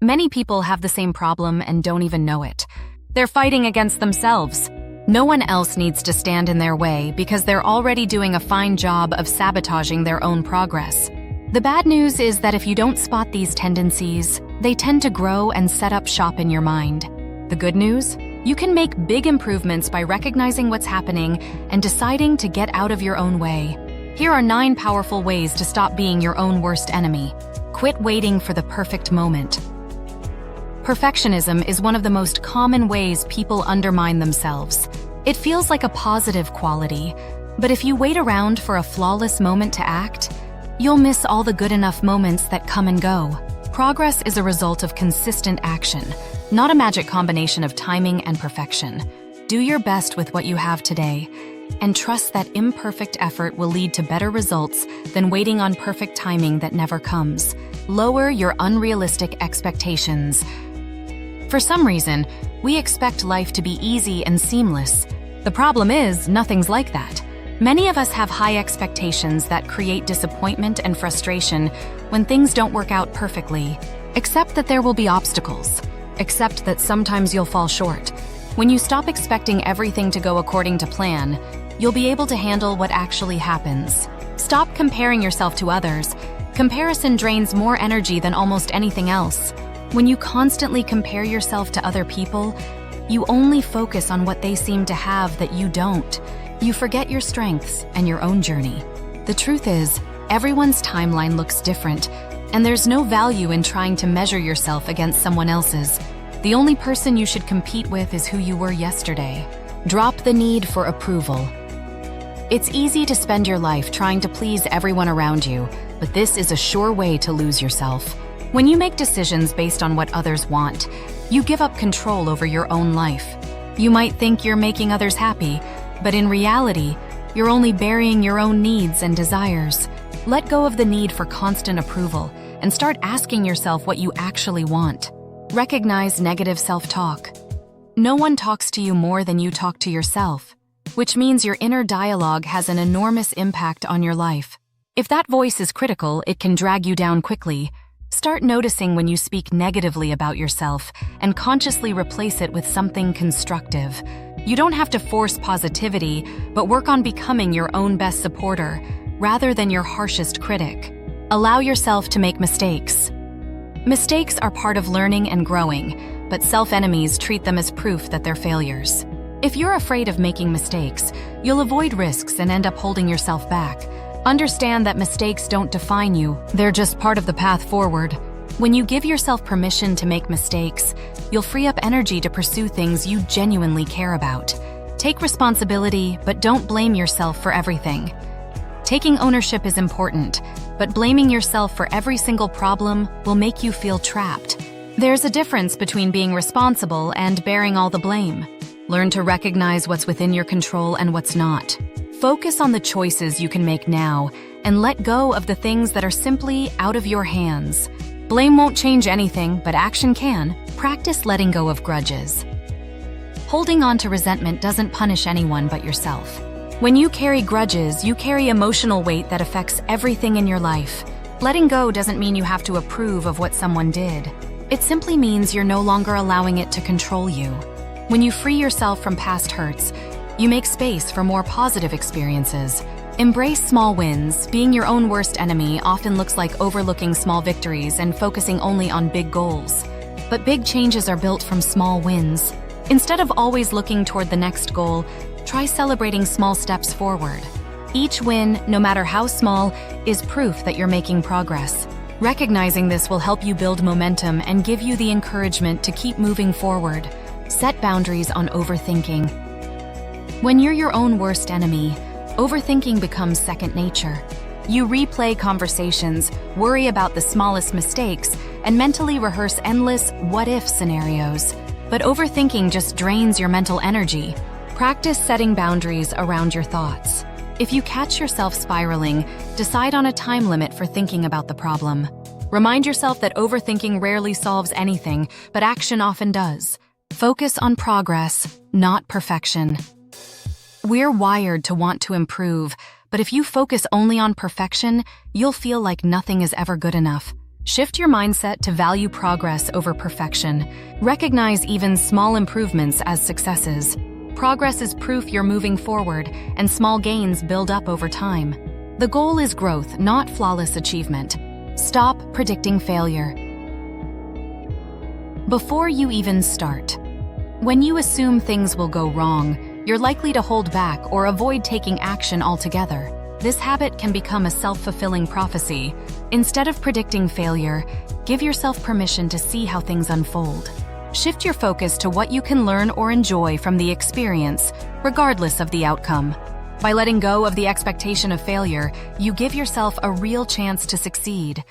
Many people have the same problem and don't even know it. They're fighting against themselves. No one else needs to stand in their way because they're already doing a fine job of sabotaging their own progress. The bad news is that if you don't spot these tendencies, they tend to grow and set up shop in your mind. The good news? You can make big improvements by recognizing what's happening and deciding to get out of your own way. Here are 9 powerful ways to stop being your own worst enemy. Quit waiting for the perfect moment. Perfectionism is one of the most common ways people undermine themselves. It feels like a positive quality, but if you wait around for a flawless moment to act, you'll miss all the good enough moments that come and go. Progress is a result of consistent action, not a magic combination of timing and perfection. Do your best with what you have today, and trust that imperfect effort will lead to better results than waiting on perfect timing that never comes. Lower your unrealistic expectations. For some reason, we expect life to be easy and seamless. The problem is, nothing's like that. Many of us have high expectations that create disappointment and frustration when things don't work out perfectly. Accept that there will be obstacles. Accept that sometimes you'll fall short. When you stop expecting everything to go according to plan, you'll be able to handle what actually happens. Stop comparing yourself to others. Comparison drains more energy than almost anything else. When you constantly compare yourself to other people, you only focus on what they seem to have that you don't. You forget your strengths and your own journey. The truth is, everyone's timeline looks different, and there's no value in trying to measure yourself against someone else's. The only person you should compete with is who you were yesterday. Drop the need for approval. It's easy to spend your life trying to please everyone around you, but this is a sure way to lose yourself. When you make decisions based on what others want, you give up control over your own life. You might think you're making others happy, but in reality, you're only burying your own needs and desires. Let go of the need for constant approval and start asking yourself what you actually want. Recognize negative self-talk. No one talks to you more than you talk to yourself, which means your inner dialogue has an enormous impact on your life. If that voice is critical, it can drag you down quickly. Start noticing when you speak negatively about yourself and consciously replace it with something constructive. You don't have to force positivity, but work on becoming your own best supporter, rather than your harshest critic. Allow yourself to make mistakes. Mistakes are part of learning and growing, but self-enemies treat them as proof that they're failures. If you're afraid of making mistakes, you'll avoid risks and end up holding yourself back. Understand that mistakes don't define you, they're just part of the path forward. When you give yourself permission to make mistakes, you'll free up energy to pursue things you genuinely care about. Take responsibility, but don't blame yourself for everything. Taking ownership is important, but blaming yourself for every single problem will make you feel trapped. There's a difference between being responsible and bearing all the blame. Learn to recognize what's within your control and what's not. Focus on the choices you can make now and let go of the things that are simply out of your hands. Blame won't change anything, but action can. Practice letting go of grudges. Holding on to resentment doesn't punish anyone but yourself. When you carry grudges, you carry emotional weight that affects everything in your life. Letting go doesn't mean you have to approve of what someone did. It simply means you're no longer allowing it to control you. When you free yourself from past hurts, you make space for more positive experiences. Embrace small wins. Being your own worst enemy often looks like overlooking small victories and focusing only on big goals. But big changes are built from small wins. Instead of always looking toward the next goal, try celebrating small steps forward. Each win, no matter how small, is proof that you're making progress. Recognizing this will help you build momentum and give you the encouragement to keep moving forward. Set boundaries on overthinking. When you're your own worst enemy, overthinking becomes second nature. You replay conversations, worry about the smallest mistakes, and mentally rehearse endless what-if scenarios. But overthinking just drains your mental energy. Practice setting boundaries around your thoughts. If you catch yourself spiraling, decide on a time limit for thinking about the problem. Remind yourself that overthinking rarely solves anything, but action often does. Focus on progress, not perfection. We're wired to want to improve, but if you focus only on perfection, you'll feel like nothing is ever good enough. Shift your mindset to value progress over perfection. Recognize even small improvements as successes. Progress is proof you're moving forward, and small gains build up over time. The goal is growth, not flawless achievement. Stop predicting failure before you even start. When you assume things will go wrong, you're likely to hold back or avoid taking action altogether. This habit can become a self-fulfilling prophecy. Instead of predicting failure, give yourself permission to see how things unfold. Shift your focus to what you can learn or enjoy from the experience, regardless of the outcome. By letting go of the expectation of failure, you give yourself a real chance to succeed.